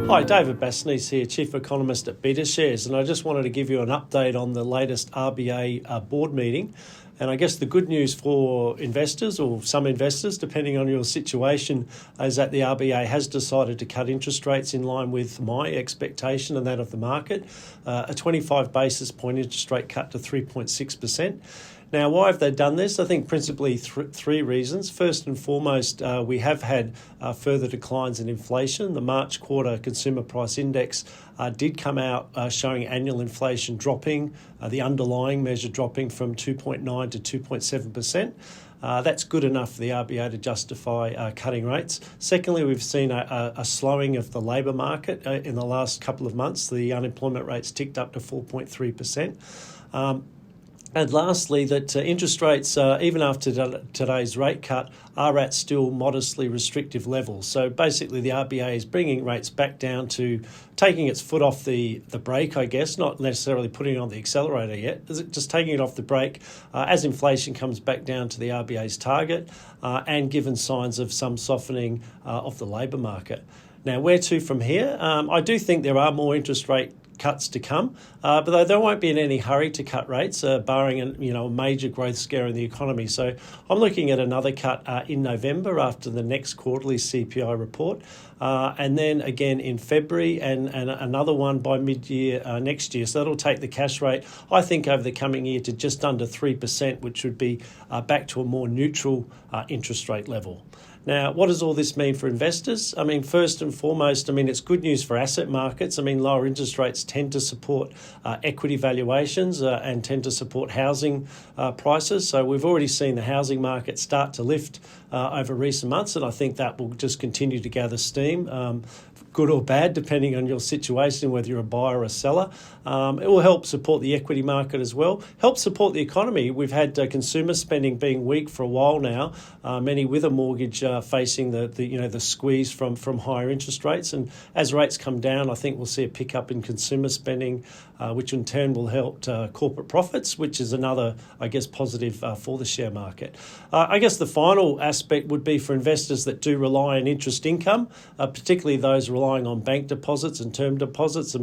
Hi, David Bassanese here, Chief Economist at BetaShares, and I just wanted to give you an update on the latest RBA board meeting. And I guess the good news for investors, or some investors, depending on your situation, is that the RBA has decided to cut interest rates in line with my expectation and that of the market, a 25 basis point interest rate cut to 3.6%. Now, why have they done this? I think principally three reasons. First and foremost, we have had further declines in inflation. The March quarter consumer price index did come out showing annual inflation dropping, the underlying measure dropping from 2.9 to 2.7%. That's good enough for the RBA to justify cutting rates. Secondly, we've seen a slowing of the labour market in the last couple of months. The unemployment rate's ticked up to 4.3%. And lastly, that interest rates, even after today's rate cut, are at still modestly restrictive levels. So basically, the RBA is bringing rates back down to taking its foot off the brake, I guess, not necessarily putting it on the accelerator yet, just taking it off the brake as inflation comes back down to the RBA's target and given signs of some softening of the labour market. Now, where to from here? I do think there are more interest rate cuts to come, but they won't be in any hurry to cut rates, barring a major growth scare in the economy. So I'm looking at another cut in November after the next quarterly CPI report, and then again in February, and another one by mid-year next year. So that'll take the cash rate, I think, over the coming year to just under 3%, which would be back to a more neutral interest rate level. Now, what does all this mean for investors? I mean, first and foremost, it's good news for asset markets. Lower interest rates tend to support equity valuations and tend to support housing prices. So we've already seen the housing market start to lift over recent months, and I think that will just continue to gather steam. Good or bad, depending on your situation, whether you're a buyer or a seller. It will help support the equity market as well, help support the economy. We've had consumer spending being weak for a while now, many with a mortgage facing the squeeze from higher interest rates. And as rates come down, I think we'll see a pickup in consumer spending, which in turn will help corporate profits, which is another, I guess, positive for the share market. I guess the final aspect would be for investors that do rely on interest income, particularly those relying on bank deposits and term deposits.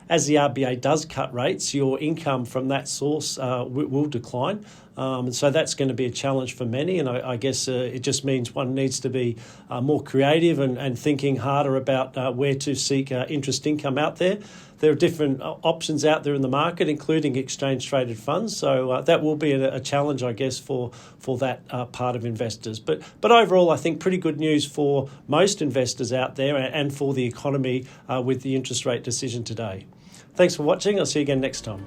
As the RBA does cut rates, your income from that source will decline. And so that's going to be a challenge for many. And I guess it just means one needs to be more creative and thinking harder about where to seek interest income out there. There are different options out there in the market, including exchange-traded funds. So that will be a challenge, I guess, for that part of investors. But overall, I think pretty good news for most investors out there and for the economy with the interest rate decision today. Thanks for watching. I'll see you again next time.